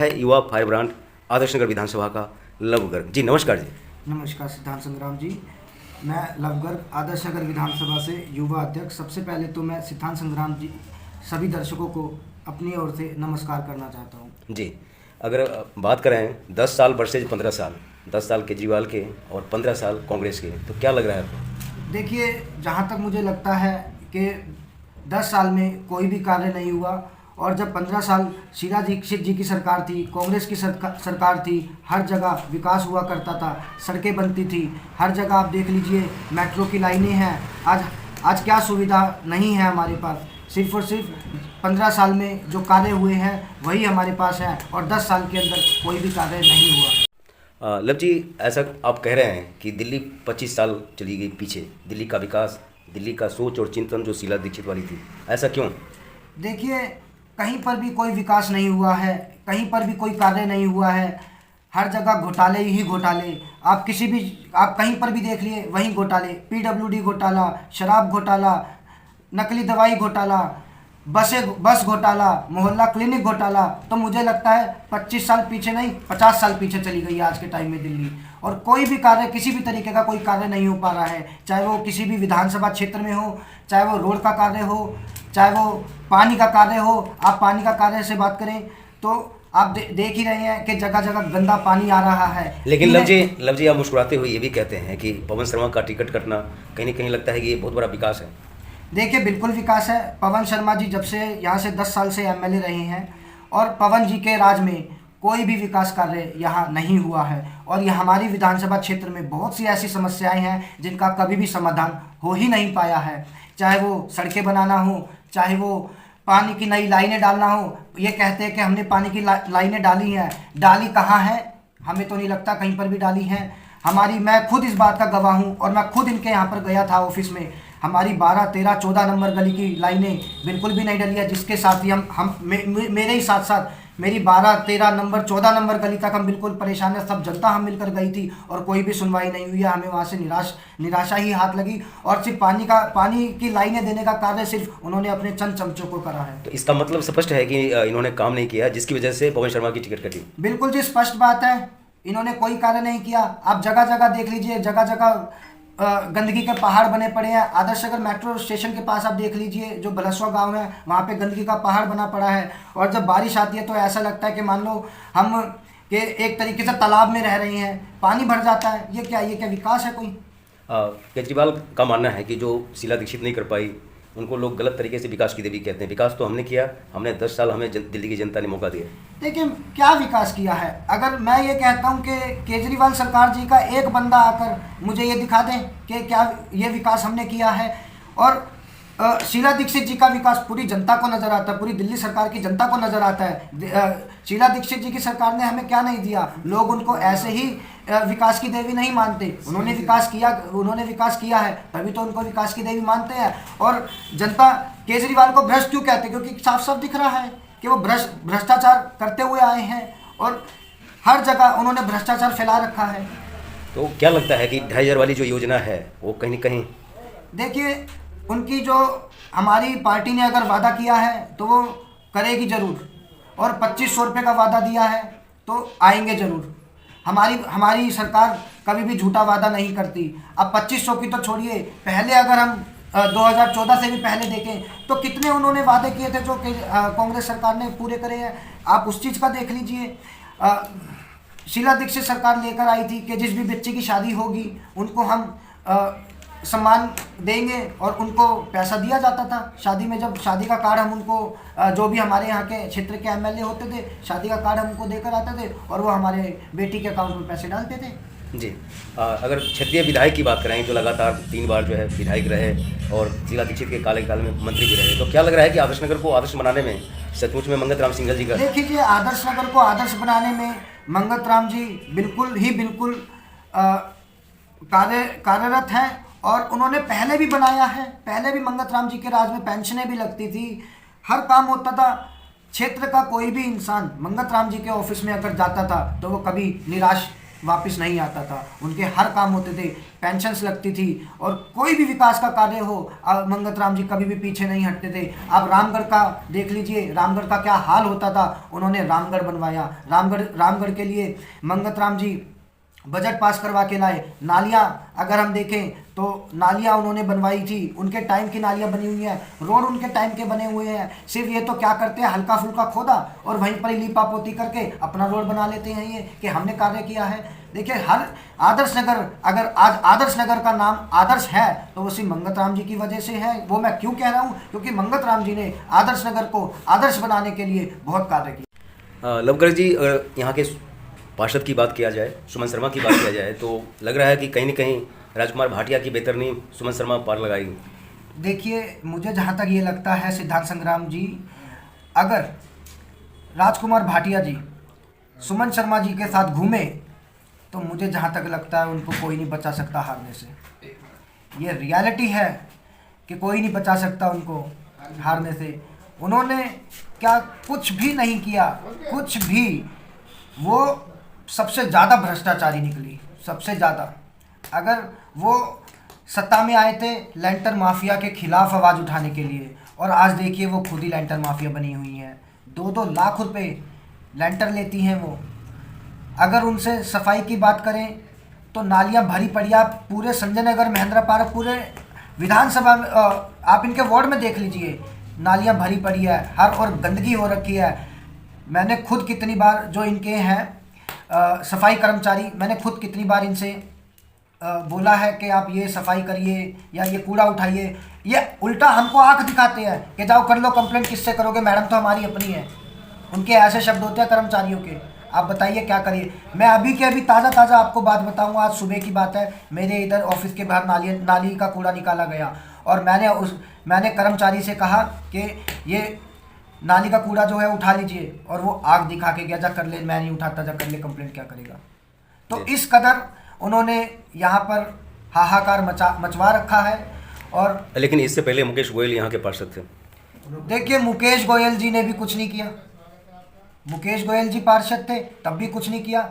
है युवा fire brand Adarsh Nagar विधानसभा का लव गर्ग जी। नमस्कार जी। नमस्कार सिद्धांत संग्राम जी। मैं लवगर्ग आदर्श नगर विधानसभा से युवा अध्यक्ष। सबसे पहले तो मैं सिद्धांत संग्राम जी सभी दर्शकों को अपनी ओर से नमस्कार करना चाहता हूँ जी, अगर बात करें 10 साल वर्सेज 15 साल, 10 साल केजरीवाल के और 15 साल कांग्रेस के, तो क्या लग रहा है आपको? देखिए, जहाँ तक मुझे लगता है कि 10 साल में कोई भी कार्य नहीं हुआ, और जब 15 साल शीला दीक्षित जी की सरकार थी, कांग्रेस की सरकार थी, हर जगह विकास हुआ करता था, सड़कें बनती थी, हर जगह आप देख लीजिए मेट्रो की लाइनें हैं। आज क्या सुविधा नहीं है हमारे पास? सिर्फ और सिर्फ 15 साल में जो कार्य हुए हैं वही हमारे पास है, और 10 साल के अंदर कोई भी कार्य नहीं हुआ। लव जी, ऐसा आप कह रहे हैं कि दिल्ली 25 साल चली गई पीछे, दिल्ली का विकास, दिल्ली का सोच और चिंतन जो शीला दीक्षित वाली थी, ऐसा क्यों? देखिए, कहीं पर भी कोई विकास नहीं हुआ है, कहीं पर भी कोई कार्य नहीं हुआ है, हर जगह घोटाले ही घोटाले। आप कहीं पर भी देख लिए वहीं घोटाले, पीडब्ल्यूडी घोटाला, शराब घोटाला, नकली दवाई घोटाला, बस घोटाला, मोहल्ला क्लिनिक घोटाला। तो मुझे लगता है 25 साल पीछे नहीं, 50 साल पीछे चली गई है आज के टाइम में दिल्ली, और कोई भी कार्य, किसी भी तरीके का कोई कार्य नहीं हो पा रहा है। चाहे वो किसी भी विधानसभा क्षेत्र में हो, चाहे वो रोड का कार्य हो, चाहे वो पानी का कार्य हो। आप पानी का कार्य से बात करें तो आप देख ही रहे हैं कि जगह जगह गंदा पानी आ रहा है। लेकिन लव जी आप मुस्कुराते हुए ये भी कहते हैं कि पवन शर्मा का टिकट कटना कहीं ना कहीं लगता है कि ये बहुत बड़ा विकास है। देखिए, बिल्कुल विकास है। पवन शर्मा जी जब से यहाँ से 10 साल से एमएलए रहे हैं, और पवन जी के राज में कोई भी विकास कार्य यहाँ नहीं हुआ है। और यह हमारी विधानसभा क्षेत्र में बहुत सी ऐसी समस्याएं हैं जिनका कभी भी समाधान हो ही नहीं पाया है। चाहे वो सड़कें बनाना हो, चाहे वो पानी की नई लाइनें डालना हो। ये कहते हैं कि हमने पानी की लाइनें डाली हैं, डाली कहाँ है? हमें तो नहीं लगता कहीं पर भी डाली हैं। मैं खुद इस बात का गवाह हूँ, और मैं खुद इनके यहाँ पर गया था ऑफिस में। हमारी 12, 13, 14 नंबर गली की लाइनें बिल्कुल भी नहीं डली है, जिसके साथ ही मेरे ही साथ साथ मेरी 12, 13 नंबर, 14 नंबर गली तक हम बिल्कुल परेशान है। सब जनता हम मिलकर गई थी और कोई भी सुनवाई नहीं हुई है। हमें वहाँ से निराशा ही हाथ लगी, और सिर्फ पानी की लाइनें देने का कार्य सिर्फ उन्होंने अपने चंद चमचों को करा है। तो इसका मतलब स्पष्ट है कि इन्होंने काम नहीं किया, जिसकी वजह से पवन शर्मा की टिकट कटी। बिल्कुल जी, स्पष्ट बात है, इन्होंने कोई कार्य नहीं किया। आप जगह जगह देख लीजिए, जगह जगह गंदगी के पहाड़ बने पड़े हैं। आदर्श नगर मेट्रो स्टेशन के पास आप देख लीजिए, जो बलसवा गांव है, वहाँ पे गंदगी का पहाड़ बना पड़ा है। और जब बारिश आती है तो ऐसा लगता है कि मान लो हम कि एक तरीके से तालाब में रह रहे हैं, पानी भर जाता है। ये क्या विकास है कोई? केजरीवाल का मानना है कि जो शीला दीक्षित नहीं कर पाई, उनको लोग गलत तरीके से विकास की देवी कहते हैं। विकास तो हमने किया, हमने 10 साल हमें दिल्ली की जनता ने मौका दिया। देखिए, क्या विकास किया है? अगर मैं ये कहता हूँ कि केजरीवाल सरकार जी का एक बंदा आकर मुझे ये दिखा दें कि क्या ये विकास हमने किया है। और शीला दीक्षित जी का विकास पूरी जनता को नज़र आता है, पूरी दिल्ली सरकार की जनता को नज़र आता है। शीला दीक्षित जी की सरकार ने हमें क्या नहीं दिया? लोग उनको ऐसे ही विकास की देवी नहीं मानते। उन्होंने विकास किया है, तभी तो उनको विकास की देवी मानते हैं। और जनता केजरीवाल को भ्रष्ट क्यों कहते? क्योंकि साफ साफ दिख रहा है कि वो भ्रष्टाचार करते हुए आए हैं, और हर जगह उन्होंने भ्रष्टाचार फैला रखा है। तो क्या लगता है कि 2,500 वाली जो योजना है वो कहीं न कहीं, देखिए, उनकी जो हमारी पार्टी ने अगर वादा किया है तो वो करेगी ज़रूर, और 2500 रुपये का वादा दिया है तो आएंगे ज़रूर। हमारी सरकार कभी भी झूठा वादा नहीं करती। अब 2500 की तो छोड़िए, पहले अगर हम 2014 से भी पहले देखें तो कितने उन्होंने वादे किए थे जो कि कांग्रेस सरकार ने पूरे करे हैं। आप उस चीज़ का देख लीजिए। शीला दीक्षित सरकार लेकर आई थी कि जिस भी बच्चे की शादी होगी उनको हम सम्मान देंगे, और उनको पैसा दिया जाता था शादी में। जब शादी का कार्ड हम उनको, जो भी हमारे यहाँ के क्षेत्र के एमएलए होते थे, शादी का कार्ड हम उनको देकर आते थे, और वो हमारे बेटी के अकाउंट में पैसे डालते थे। जी, अगर क्षेत्रीय विधायक की बात करें तो लगातार 3 बार जो है विधायक रहे, और शीला दीक्षित के काल में मंत्री भी रहे। तो क्या लग रहा है कि आदर्श नगर को आदर्श बनाने में सचमुच में मंगत राम सिंघल जी का? देखिए, आदर्श नगर को आदर्श बनाने में मंगत राम जी बिल्कुल कार्यरत हैं, और उन्होंने पहले भी बनाया है। पहले भी मंगत राम जी के राज में पेंशनें भी लगती थी, हर काम होता था। क्षेत्र का कोई भी इंसान मंगत राम जी के ऑफिस में अगर जाता था तो वो कभी निराश वापस नहीं आता था। उनके हर काम होते थे, पेंशन्स लगती थी, और कोई भी विकास का कार्य हो मंगत राम जी कभी भी पीछे नहीं हटते थे। आप रामगढ़ का देख लीजिए, रामगढ़ का क्या हाल होता था। उन्होंने रामगढ़ बनवाया, रामगढ़ के लिए मंगत राम जी बजट पास करवा के लाए। नालियाँ अगर हम देखें तो नालियाँ उन्होंने बनवाई थी, उनके टाइम की नालियाँ बनी हुई हैं, रोड उनके टाइम के बने हुए हैं। सिर्फ ये तो क्या करते हैं, हल्का फुल्का खोदा और वहीं पर ही लीपा पोती करके अपना रोड बना लेते हैं, ये कि हमने कार्य किया है। देखिए, हर आदर्श नगर, अगर आज आदर्श नगर का नाम आदर्श है तो वो सिर्फ मंगत राम जी की वजह से है। वो मैं क्यों कह रहा हूँ, क्योंकि मंगत राम जी ने आदर्श नगर को आदर्श बनाने के लिए बहुत कार्य किया। लवकर जी, अगर यहाँ के पार्षद की बात किया जाए, सुमन शर्मा की बात किया जाए, तो लग रहा है कि कहीं न कहीं राजकुमार भाटिया की बेहतरनी सुमन शर्मा पार लगाएगी। देखिए, मुझे जहाँ तक ये लगता है, सिद्धार्थ संग्राम जी, अगर राजकुमार भाटिया जी सुमन शर्मा जी के साथ घूमे तो मुझे जहाँ तक लगता है उनको कोई नहीं बचा सकता हारने से। ये रियलिटी है कि कोई नहीं बचा सकता उनको हारने से। उन्होंने क्या कुछ भी नहीं किया, कुछ भी। वो सबसे ज़्यादा भ्रष्टाचारी निकली, सबसे ज़्यादा। अगर वो सत्ता में आए थे लैंटर माफिया के खिलाफ आवाज़ उठाने के लिए, और आज देखिए वो खुद ही लैंटर माफिया बनी हुई हैं। 2-2 लाख रुपए लैंटर लेती हैं वो। अगर उनसे सफाई की बात करें तो नालियां भरी पड़ी, आप पूरे संजय नगर, महेंद्र पार्क, पूरे विधानसभा में आप इनके वार्ड में देख लीजिए, नालियां भरी पड़ी है हर, और गंदगी हो रखी है। मैंने खुद कितनी बार, जो इनके हैं सफाई कर्मचारी, मैंने खुद कितनी बार इनसे बोला है कि आप ये सफाई करिए या ये कूड़ा उठाइए। ये उल्टा हमको आंख दिखाते हैं कि जाओ कर लो कंप्लेंट, किससे करोगे, मैडम तो हमारी अपनी है। उनके ऐसे शब्द होते हैं कर्मचारियों के। आप बताइए क्या करिए। मैं अभी के अभी ताज़ा आपको बात बताऊंगा, आज सुबह की बात है। मेरे इधर ऑफिस के बाहर नाली का कूड़ा निकाला गया, और मैंने कर्मचारी से कहा कि ये नाली का कूड़ा जो है उठा लीजिए, और वो आग दिखा के गया, जा कर ले, मैं नहीं उठाता, जा कर ले, कंप्लेंट क्या करेगा। तो इस कदर उन्होंने यहाँ पर हाहाकार मचवा रखा है। और लेकिन इससे पहले मुकेश गोयल यहाँ के पार्षद थे। देखिए, मुकेश गोयल जी ने भी कुछ नहीं किया। मुकेश गोयल जी पार्षद थे, तब भी कुछ नहीं किया।